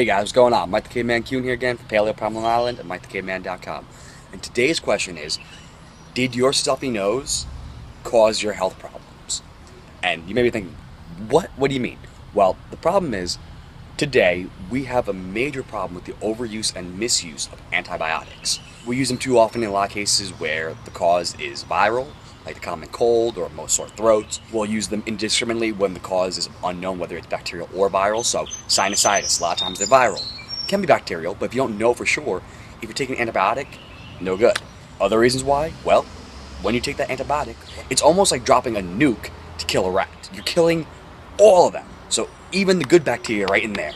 Hey guys, what's going on? Mike the Caveman Kuhn here again from Paleo Problem Island at MikeTheCaveman.com. And today's question is, did your stuffy nose cause your health problems? And you may be thinking, what? What do you mean? Well, the problem is, today we have a major problem with the overuse and misuse of antibiotics. We use them too often in a lot of cases where the cause is viral, like the common cold or most sore throats. We'll use them indiscriminately when the cause is unknown, whether it's bacterial or viral. So sinusitis, a lot of times they're viral. It can be bacterial, but if you don't know for sure, if you're taking an antibiotic, no good. Other reasons why? Well, when you take that antibiotic, it's almost like dropping a nuke to kill a rat. You're killing all of them. So even the good bacteria right in there.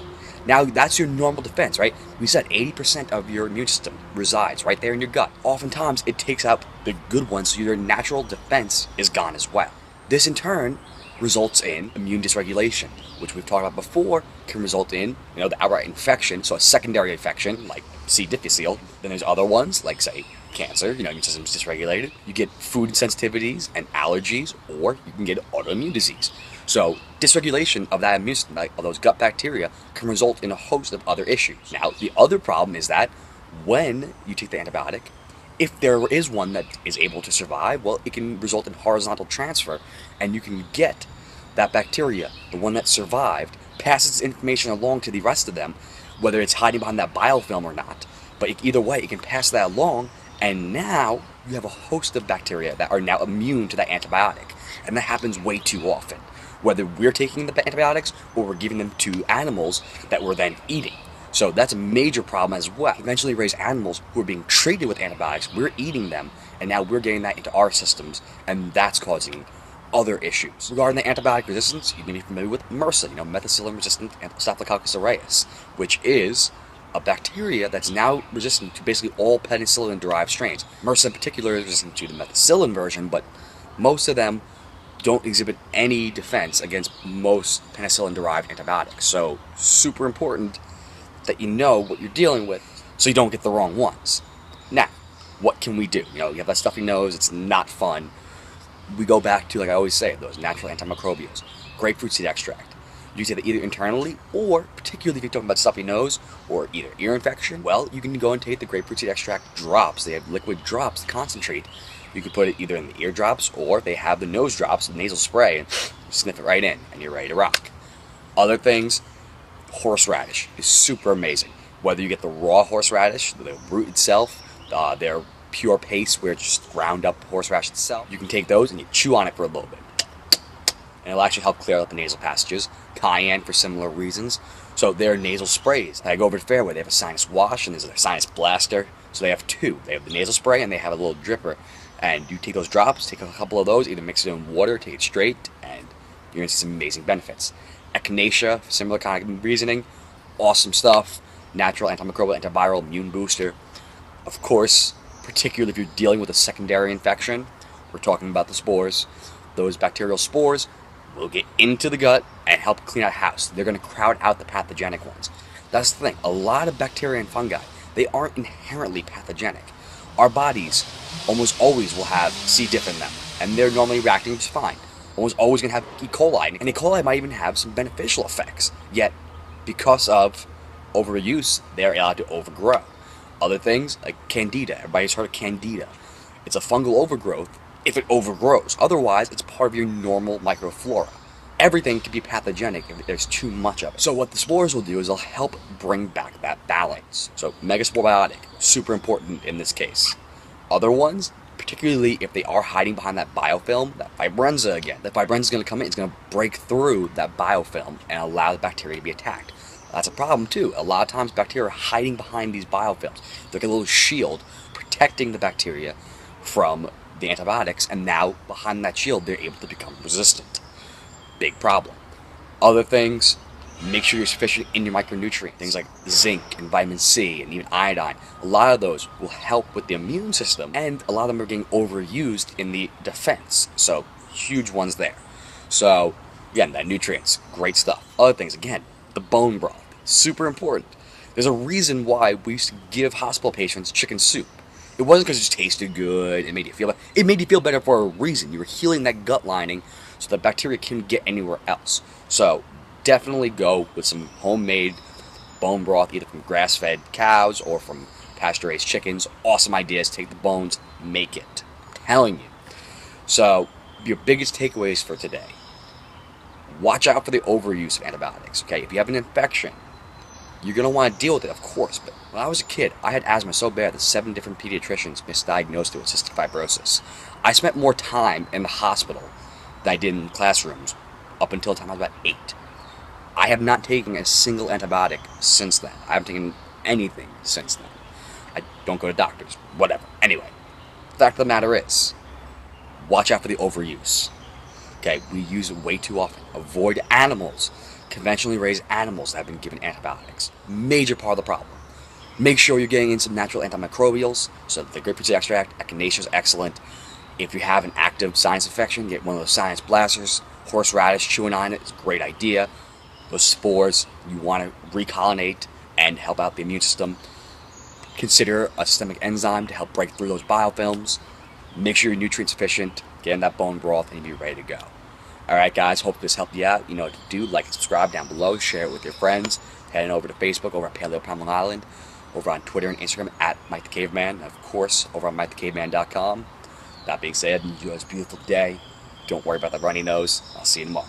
Now that's your normal defense, right? We said 80% of your immune system resides right there in your gut. Oftentimes it takes out the good ones, so your natural defense is gone as well. This in turn results in immune dysregulation, which we've talked about before, can result in, the outright infection, so a secondary infection like C. difficile. Then there's other ones like, say, cancer, immune system's dysregulated. You get food sensitivities and allergies, or you can get autoimmune disease. So dysregulation of that immune system, of those gut bacteria, can result in a host of other issues. Now, the other problem is that when you take the antibiotic, if there is one that is able to survive, well, it can result in horizontal transfer, and you can get that bacteria, the one that survived, passes its information along to the rest of them, whether it's hiding behind that biofilm or not. But either way, it can pass that along, and now you have a host of bacteria that are now immune to that antibiotic. And that happens way too often, whether we're taking the antibiotics or we're giving them to animals that we're then eating. So that's a major problem as well. Eventually raise animals who are being treated with antibiotics, we're eating them, and now we're getting that into our systems, and that's causing other issues. Regarding the antibiotic resistance, you may be familiar with MRSA, methicillin-resistant Staphylococcus aureus, which is a bacteria that's now resistant to basically all penicillin-derived strains. MRSA in particular is resistant to the methicillin version, but most of them don't exhibit any defense against most penicillin-derived antibiotics. So super important that you know what you're dealing with so you don't get the wrong ones. Now, what can we do? You have that stuffy nose, it's not fun. We go back to, like I always say, those natural antimicrobials. Grapefruit seed extract. You can take that either internally, or particularly if you're talking about stuffy nose or either ear infection, well, you can go and take the grapefruit seed extract drops. They have liquid drops, concentrate. You can put it either in the ear drops, or they have the nose drops, the nasal spray, and sniff it right in, and you're ready to rock. Other things, horseradish is super amazing. Whether you get the raw horseradish, the root itself, their pure paste where it's just ground up horseradish itself, you can take those and you chew on it for a little bit. And it'll actually help clear out the nasal passages. Cayenne for similar reasons. So they're nasal sprays. I go over to Fairway, they have a sinus wash and there's a sinus blaster. So they have two. They have the nasal spray and they have a little dripper. And you take those drops, take a couple of those, either mix it in water, take it straight, and you're going to see some amazing benefits. Echinacea, similar kind of reasoning. Awesome stuff. Natural antimicrobial, antiviral, immune booster. Of course, particularly if you're dealing with a secondary infection, we're talking about the spores. Those bacterial spores will get into the gut and help clean out house. They're going to crowd out the pathogenic ones. That's the thing. A lot of bacteria and fungi, they aren't inherently pathogenic. Our bodies almost always will have C. diff in them, and they're normally reacting just fine. Almost always going to have E. coli, and E. coli might even have some beneficial effects. Yet, because of overuse, they're allowed to overgrow. Other things, like candida. Everybody's heard of candida. It's a fungal overgrowth if it overgrows. Otherwise, it's part of your normal microflora. Everything can be pathogenic if there's too much of it. So what the spores will do is they'll help bring back that balance. So megaspore biotic, super important in this case. Other ones, particularly if they are hiding behind that biofilm, that fibrenza again. That fibrenza is going to come in, it's going to break through that biofilm and allow the bacteria to be attacked. That's a problem too. A lot of times bacteria are hiding behind these biofilms. They're like a little shield protecting the bacteria from the antibiotics, and now behind that shield they're able to become resistant. Big problem. Other things, make sure you're sufficient in your micronutrients. Things like zinc and vitamin C and even iodine. A lot of those will help with the immune system, and a lot of them are getting overused in the defense. So huge ones there. So again, that nutrients, great stuff. Other things, again, the bone broth, super important. There's a reason why we used to give hospital patients chicken soup. It wasn't because it just tasted good, it made you feel better. It made you feel better for a reason. You were healing that gut lining so that bacteria can get anywhere else. So definitely go with some homemade bone broth either from grass-fed cows or from pasture-raised chickens. Awesome ideas. Take the bones, make it. I'm telling you. So, your biggest takeaways for today. Watch out for the overuse of antibiotics, okay? If you have an infection, you're going to want to deal with it, of course. But when I was a kid, I had asthma so bad that 7 different pediatricians misdiagnosed it with cystic fibrosis. I spent more time in the hospital than I did in classrooms up until the time I was about 8. I have not taken a single antibiotic since then. I haven't taken anything since then. I don't go to doctors, whatever. Anyway, the fact of the matter is, watch out for the overuse. Okay, we use it way too often. Avoid animals, conventionally raised animals that have been given antibiotics. Major part of the problem. Make sure you're getting in some natural antimicrobials. So the grapefruit extract, echinacea is excellent. If you have an active sinus infection, get one of those sinus blasters. Horseradish, chewing on it is a great idea. Those spores, you want to recolonate and help out the immune system. Consider a systemic enzyme to help break through those biofilms. Make sure you're nutrient sufficient, get in that bone broth, and you'll be ready to go. Alright guys, hope this helped you out. You know what to do. Like and subscribe down below. Share it with your friends. Head on over to Facebook over at Paleo Prime Long Island. Over on Twitter and Instagram at Mike the Caveman. And of course, over on MikeTheCaveman.com. That being said, enjoy this beautiful day. Don't worry about the runny nose. I'll see you tomorrow.